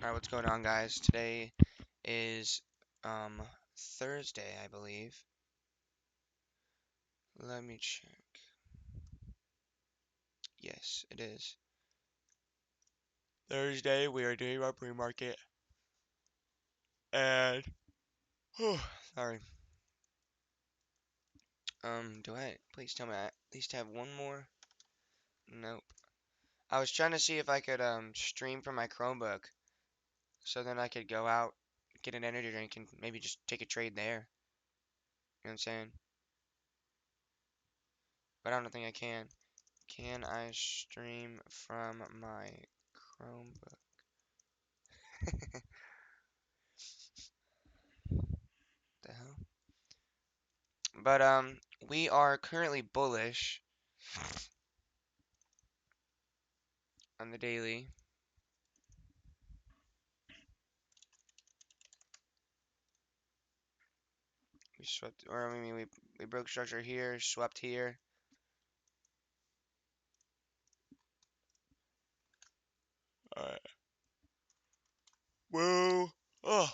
Alright, what's going on, guys? Today is Thursday, I believe. Let me check. Yes, it is Thursday. We are doing our pre-market, and sorry. Do I please tell me I at least have one more? Nope. I was trying to see if I could stream from my Chromebook, so then I could go out, get an energy drink, and maybe just take a trade there. You know what I'm saying? But I don't think I can. Can I stream from my Chromebook? The hell? But we are currently bullish on the daily. We swept, or I mean, we broke structure here, swept here. All right. Whoa. Oh.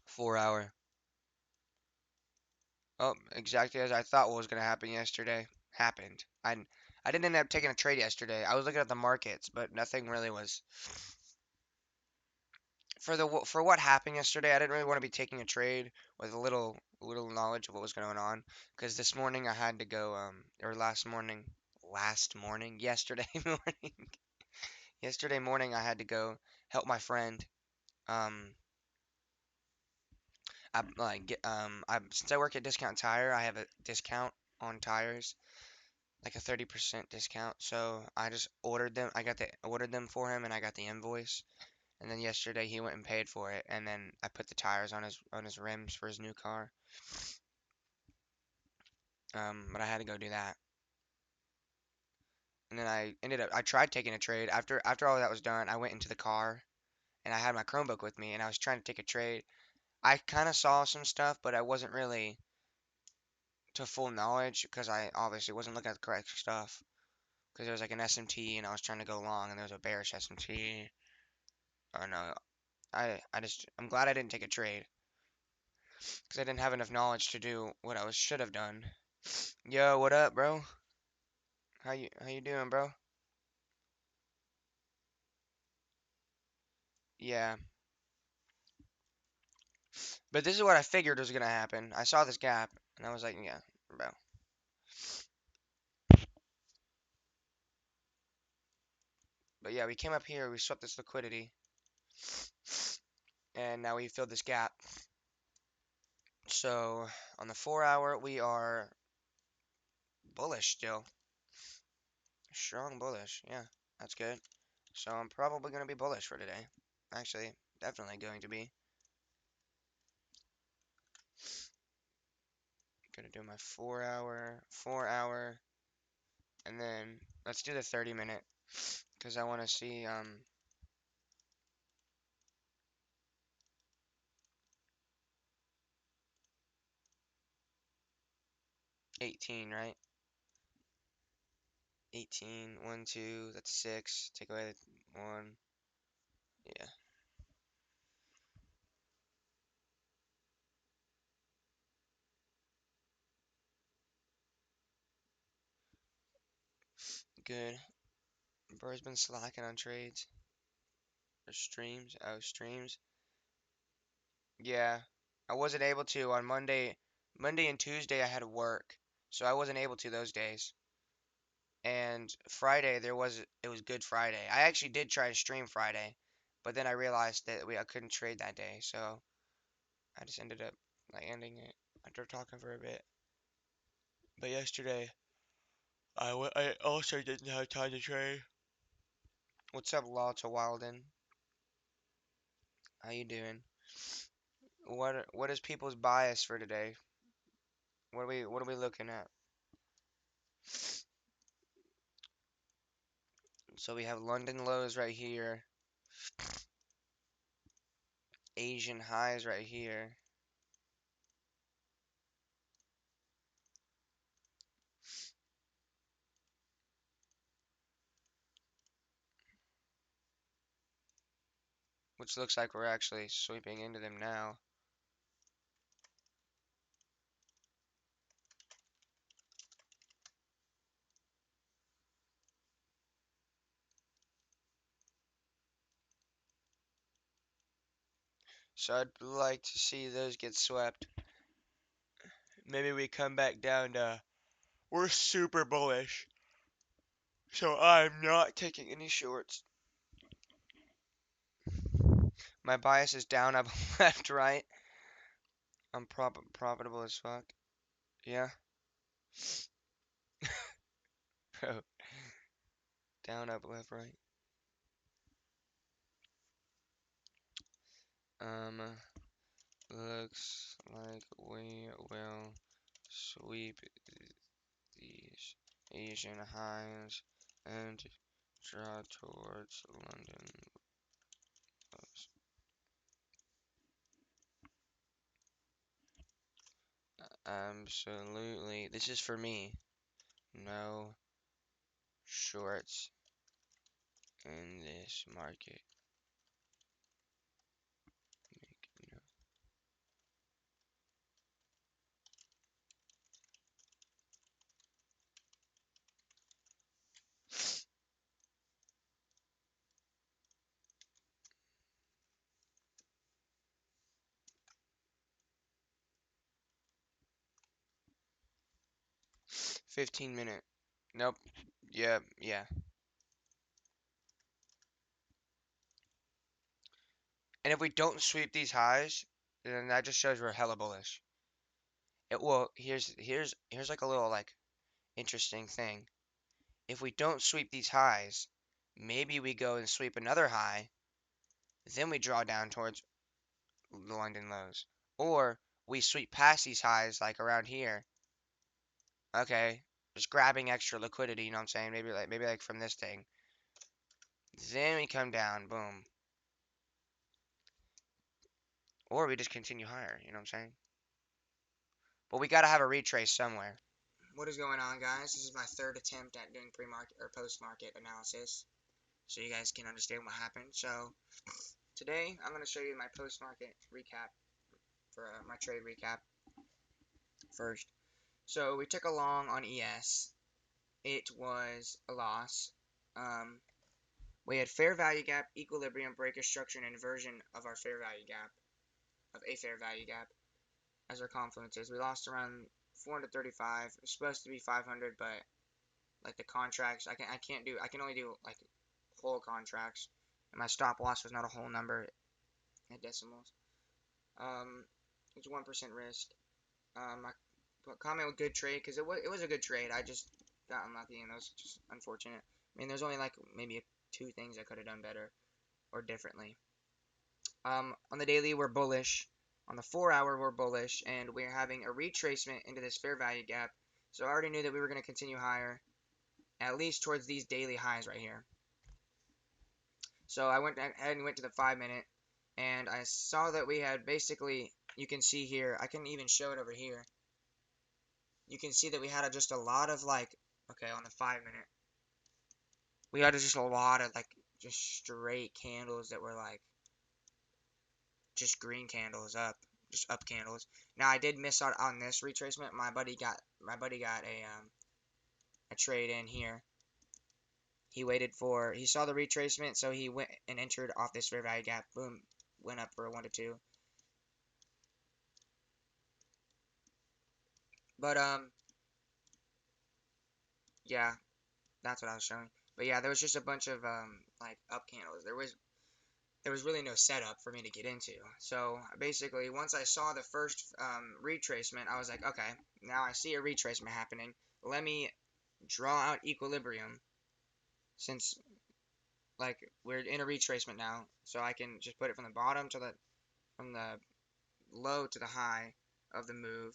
4 hour. Oh, exactly as I thought what was gonna happen yesterday happened. I didn't end up taking a trade yesterday. I was looking at the markets, but nothing really was for what happened yesterday. I didn't really want to be taking a trade with a little knowledge of what was going on, because this morning I had to go or last morning yesterday morning yesterday morning I had to go help my friend. um since I work at Discount Tire, I have a discount on tires, like a 30% discount. So I just ordered them for him, and I got the invoice. And then yesterday he went and paid for it, and then I put the tires on his rims for his new car. But I had to go do that. And then I tried taking a trade. After all that was done, I went into the car, and I had my Chromebook with me, and I was trying to take a trade. I kind of saw some stuff, but I wasn't really to full knowledge, because I obviously wasn't looking at the correct stuff. Because there was like an SMT, and I was trying to go long, and there was a bearish SMT. Or no, I'm glad I didn't take a trade, because I didn't have enough knowledge to do what should have done. Yo, what up, bro? How you doing, bro? Yeah, but this is what I figured was gonna happen. I saw this gap, and I was like, yeah, bro. But yeah, we came up here, we swept this liquidity, and now we filled this gap. So on the 4 hour, we are bullish still. Strong bullish. Yeah, that's good. So I'm probably going to be bullish for today. Actually, definitely going to be. Gonna do my 4 hour, and then let's do the 30-minute, because I want to see 18, right? 18, 1, 2, that's 6. Take away the 1. Yeah, good. Bro's been slacking on trades or streams. Oh, streams. Yeah, I wasn't able to on Monday. Monday and Tuesday I had to work, so I wasn't able to those days. And Friday it was Good Friday. I actually did try to stream Friday, but then I realized that I couldn't trade that day, so I just ended up like ending it after talking for a bit. But yesterday I also didn't have time to trade. What's up, Law to Wilden? How you doing? What is people's bias for today? What are we looking at? So we have London lows right here, Asian highs right here. which looks like we're actually sweeping into them now. So I'd like to see those get swept. Maybe we come back down to we're super bullish. So I'm not taking any shorts. My bias is down, up, left, right. I'm profitable as fuck. Yeah. Bro. Down, up, left, right. Um, looks like we will sweep these Asian highs and draw towards London lows. Absolutely. This is for me. No shorts in this market. Make no 15-minute. Nope. Yeah, yeah. And if we don't sweep these highs, then that just shows we're hella bullish. Here's like a little like interesting thing. If we don't sweep these highs, maybe we go and sweep another high, then we draw down towards the London lows. Or we sweep past these highs like around here. Okay, just grabbing extra liquidity, you know what I'm saying? Maybe like from this thing. Then we come down, boom. Or we just continue higher, you know what I'm saying? But we gotta have a retrace somewhere. What is going on, guys? This is my third attempt at doing pre-market or post-market analysis, so you guys can understand what happened. So today I'm going to show you my post-market recap for my trade recap first. So we took a long on ES. It was a loss. We had fair value gap, equilibrium, breaker structure, and inversion of our fair value gap, of a fair value gap, as our confluences. We lost around 435. It was supposed to be 500, but like the contracts, I can only do like whole contracts, and my stop loss was not a whole number at decimals. It's 1% risk. I put comment with good trade because it was a good trade. I just got unlucky and it was just unfortunate. I mean, there's only like maybe two things I could have done better or differently. On the daily we're bullish. On the 4-hour we're bullish, and we're having a retracement into this fair value gap. So I already knew that we were going to continue higher, at least towards these daily highs right here. So I went ahead and went to the 5-minute, and I saw that we had basically, you can see here, I can even show it over here. You can see that we had just a lot of like, okay, on the 5-minute, we had just a lot of like just straight candles that were like just green candles up, just up candles. Now I did miss out on this retracement. My buddy got a trade in here. He saw the retracement, so he went and entered off this fair value gap. Boom, went up for a 1 to 2. But yeah, that's what I was showing. But yeah, there was just a bunch of like up candles. There was really no setup for me to get into. So basically, once I saw the first retracement, I was like, okay, now I see a retracement happening. Let me draw out equilibrium, since like we're in a retracement now, so I can just put it from the bottom to the low to the high of the move.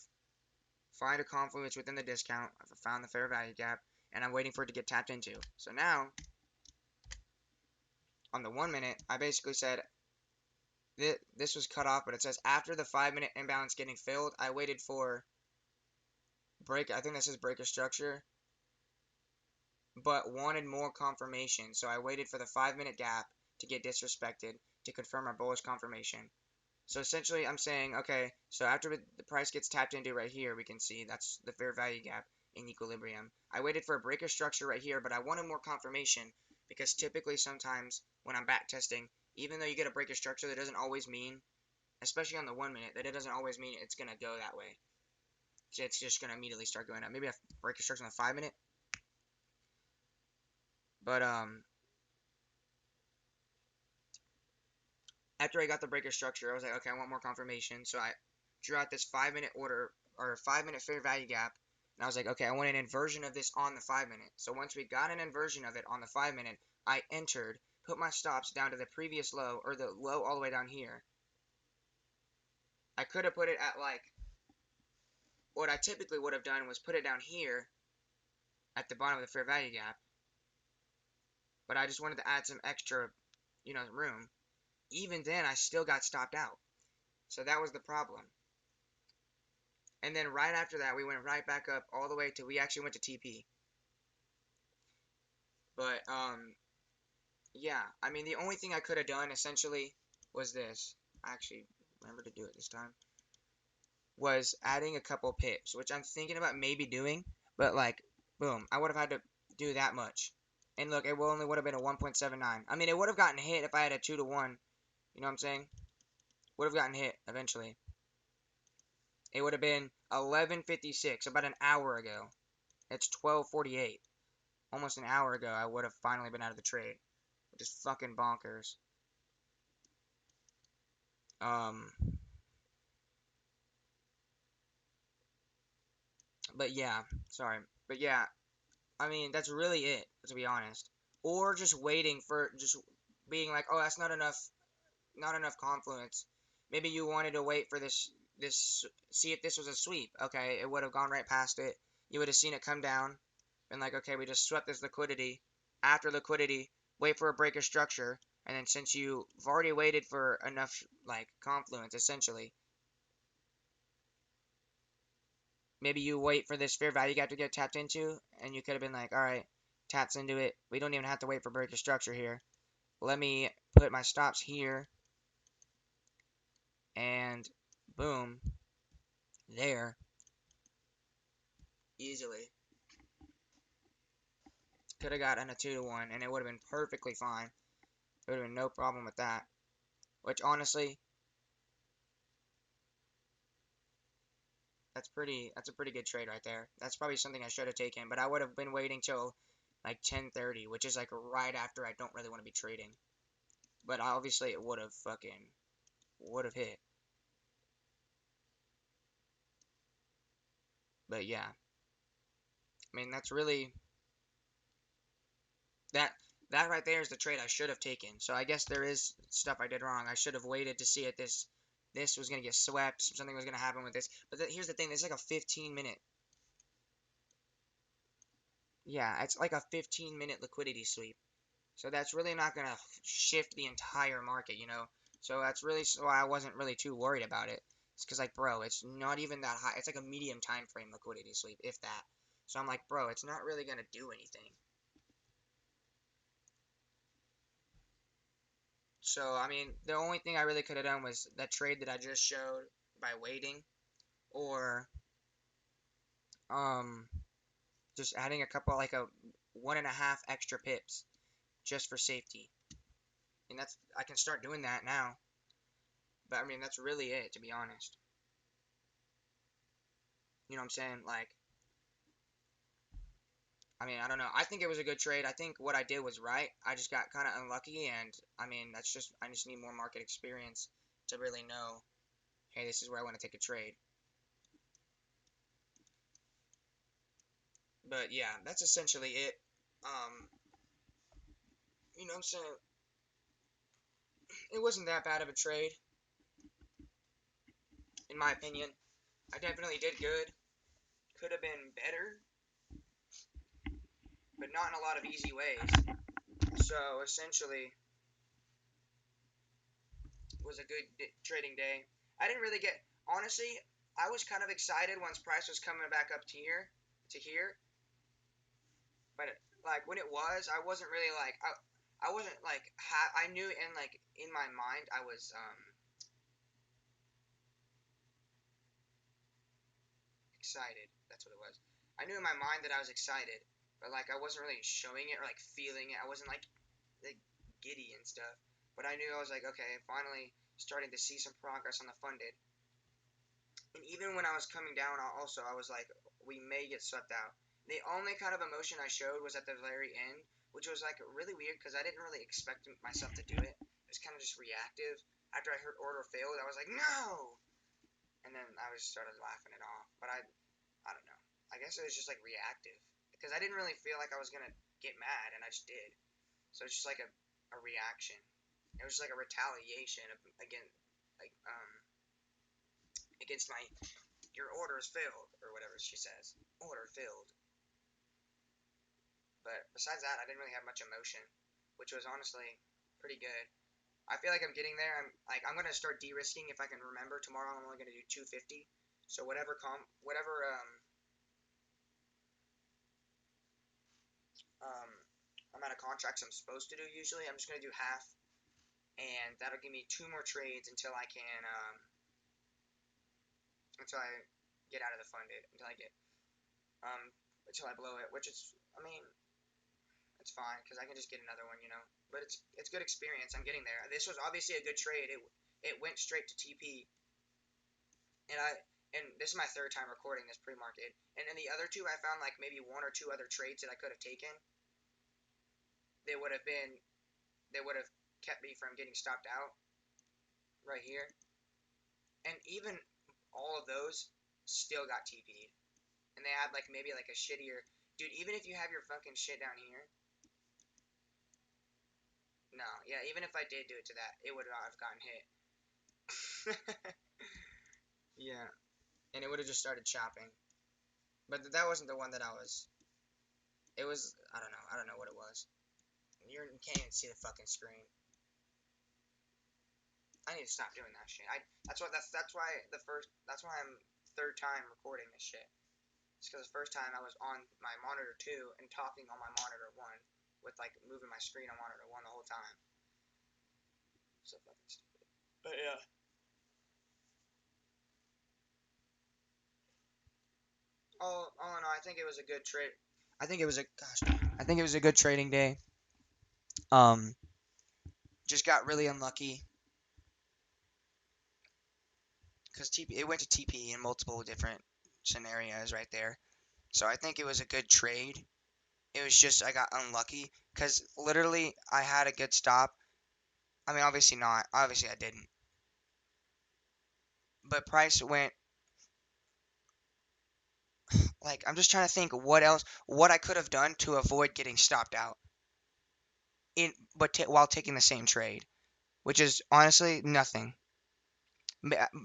Find a confluence within the discount. I've found the fair value gap, and I'm waiting for it to get tapped into. So now, on the 1-minute, I basically said this was cut off, but it says after the 5-minute imbalance getting filled, I waited for break. I think this is breaker structure, but wanted more confirmation. So I waited for the 5-minute gap to get disrespected to confirm our bullish confirmation. So essentially, I'm saying, okay, so after the price gets tapped into right here, we can see that's the fair value gap in equilibrium. I waited for a breaker structure right here, but I wanted more confirmation because typically sometimes when I'm back testing, even though you get a breaker structure, that doesn't always mean, especially on the 1 minute, that it doesn't always mean it's going to go that way. So it's just going to immediately start going up. Maybe a breaker structure on the 5 minute. But after I got the breaker structure, I was like, okay, I want more confirmation. So I drew out this 5 minute order or 5 minute fair value gap. And I was like, okay, I want an inversion of this on the 5 minute. So once we got an inversion of it on the 5 minute, I entered, put my stops down to the previous low or the low all the way down here. I could have put it at like, what I typically would have done was put it down here at the bottom of the fair value gap. But I just wanted to add some extra, room. Even then, I still got stopped out. So that was the problem. And then right after that, we went right back up all the way to, we actually went to TP. But, yeah. I mean, the only thing I could have done, essentially, was this. I actually remember to do it this time. Was adding a couple pips, which I'm thinking about maybe doing. But, like, boom. I would have had to do that much. And look, it only would have been a 1.79. I mean, it would have gotten hit if I had a 2 to 1. You know what I'm saying? Would have gotten hit eventually. It would have been 11:56, about an hour ago. It's 12:48. Almost an hour ago, I would have finally been out of the trade. Which is fucking bonkers. But yeah, sorry. But yeah, I mean, that's really it, to be honest. Or just waiting for, just being like, oh, that's not enough confluence. Maybe you wanted to wait for see if this was a sweep. Okay, it would have gone right past it. You would have seen it come down. Been like, okay, we just swept this liquidity. After liquidity, wait for a breaker structure. And then since you've already waited for enough, like, confluence, essentially, maybe you wait for this fair value gap to get tapped into, and you could have been like, alright, taps into it. We don't even have to wait for breaker structure here. Let me put my stops here, and boom, there, easily. Could have gotten a 2 to 1, and it would have been perfectly fine. There would have been no problem with that. Which, honestly, that's a pretty good trade right there. That's probably something I should have taken, but I would have been waiting till like 10:30, which is like right after I don't really want to be trading. But obviously it would have hit. But yeah. I mean, that's really that that right there is the trade I should have taken. So I guess there is stuff I did wrong. I should have waited to see if this was going to get swept, something was going to happen with this. But here's the thing, it's like a 15-minute. Yeah, it's like a 15-minute liquidity sweep. So that's really not going to shift the entire market, you know? So that's really why I wasn't really too worried about it. It's because, like, bro, it's not even that high. It's like a medium time frame liquidity sweep, if that. So I'm like, bro, it's not really going to do anything. So, I mean, the only thing I really could have done was that trade that I just showed by waiting, or, um, just adding a couple, like a 1.5 extra pips just for safety. And I can start doing that now. But, I mean, that's really it, to be honest. You know what I'm saying? Like, I mean, I don't know. I think it was a good trade. I think what I did was right. I just got kind of unlucky, and, I mean, I just need more market experience to really know, hey, this is where I want to take a trade. But, yeah, that's essentially it. Um, you know what I'm saying? It wasn't that bad of a trade, in my opinion. I definitely did good. Could have been better, but not in a lot of easy ways. So essentially, it was a good trading day. I didn't really get, honestly, I was kind of excited once price was coming back up to here, but like when it was, I wasn't really like, I wasn't like I knew and like in my mind I was excited. That's what it was. I knew in my mind that I was excited, but like I wasn't really showing it or like feeling it. I wasn't like giddy and stuff. But I knew I was like, okay, finally starting to see some progress on the funded. And even when I was coming down, also I was like, we may get swept out. The only kind of emotion I showed was at the very end, which was like really weird because I didn't really expect myself to do it. It was kind of just reactive. After I heard order failed, I was like, no, and then I was started laughing it off. But I don't know. I guess it was just like reactive because I didn't really feel like I was gonna get mad, and I just did. So it's just like a reaction. It was just like a retaliation again, like against my your order is filled or whatever she says. Order filled. But besides that, I didn't really have much emotion, which was honestly pretty good. I feel like I'm getting there. I'm gonna start de-risking if I can remember. Tomorrow I'm only gonna do 250. So whatever um amount of contracts I'm supposed to do usually, I'm just gonna do half, and that'll give me two more trades until I can until I get out of the funded um until I blow it, which is I mean it's fine because I can just get another one, you know. But it's good experience. I'm getting there. This was obviously a good trade. It went straight to TP, and this is my third time recording this pre-market. And in the other two, I found like maybe one or two other trades that I could have taken. They would have been they would have kept me from getting stopped out right here. And even all of those still got TP'd. And they had like maybe like a shittier dude. Even if you have your fucking shit down here, no, yeah. Even if I did do it to that, it would not have gotten hit. Yeah, and it would have just started chopping. But that wasn't the one that I was. It was I don't know. I don't know what it was. You can't even see the fucking screen. I need to stop doing that shit. That's why I'm third time recording this shit. It's because the first time I was on my monitor 2 and talking on my monitor 1 with like moving my screen on monitor 1 the whole time. So fucking stupid. But yeah. All in all, I think it was a good trade. I think it was a gosh. I think it was a good trading day. Um, just got really unlucky because TP it went to TP in multiple different scenarios right there. So I think it was a good trade. It was just I got unlucky because literally I had a good stop. I mean, obviously not. Obviously I didn't. But price went like I'm just trying to think what else, what I could have done to avoid getting stopped out in, but while taking the same trade, which is honestly nothing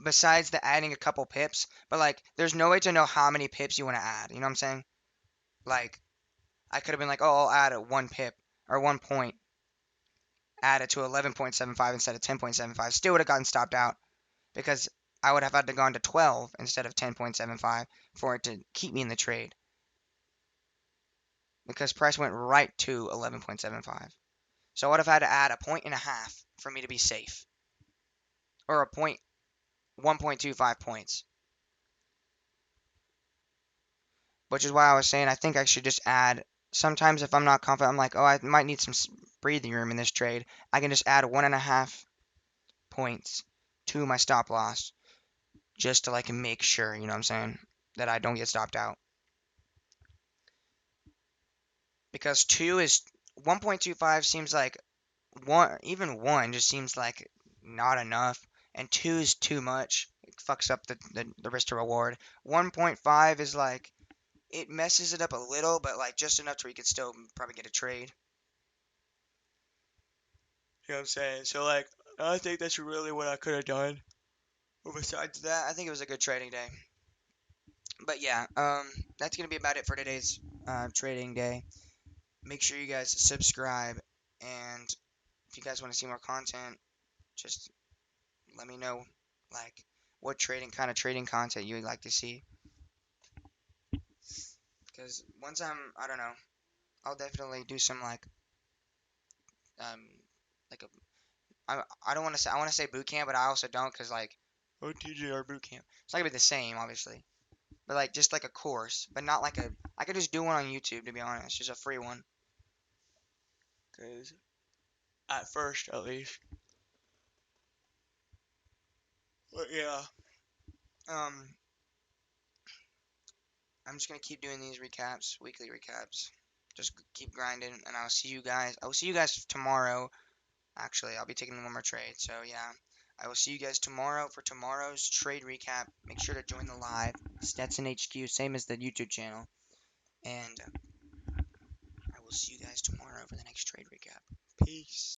besides the adding a couple pips. But like, there's no way to know how many pips you want to add. You know what I'm saying? Like, I could have been like, oh, I'll add a 1 pip or 1 point, add it to 11.75 instead of 10.75. Still would have gotten stopped out because I would have had to gone to 12 instead of 10.75 for it to keep me in the trade because price went right to 11.75. So I would have had to add a point and a half for me to be safe, or a point 1.25 points, which is why I was saying I think I should just add. Sometimes if I'm not confident, I'm like, oh, I might need some breathing room in this trade. I can just add 1.5 points to my stop loss just to like make sure, you know what I'm saying, that I don't get stopped out. Because 1.25 seems like even one just seems like not enough, and two is too much. It fucks up the risk to reward. 1.5 is like it messes it up a little, but like just enough to where you could still probably get a trade. You know what I'm saying? So like, I think that's really what I could have done. But besides that, I think it was a good trading day. But yeah, that's gonna be about it for today's trading day. Make sure you guys subscribe, and if you guys want to see more content, just let me know like what kind of trading content you would like to see. Because once I don't know, I'll definitely do some like um like a I don't want to say I want to say boot camp, but I also don't because like oh TJR boot camp. It's not gonna be the same, obviously, but like just like a course, but not like a. I could just do one on YouTube to be honest, just a free one. Cause at first, at least. But yeah, um, I'm just gonna keep doing these recaps, weekly recaps. Just keep grinding, and I'll see you guys. I will see you guys tomorrow. Actually, I'll be taking one more trade. So yeah, I will see you guys tomorrow for tomorrow's trade recap. Make sure to join the live Stetson HQ, same as the YouTube channel. And I will see you guys tomorrow for the next trade recap. Peace.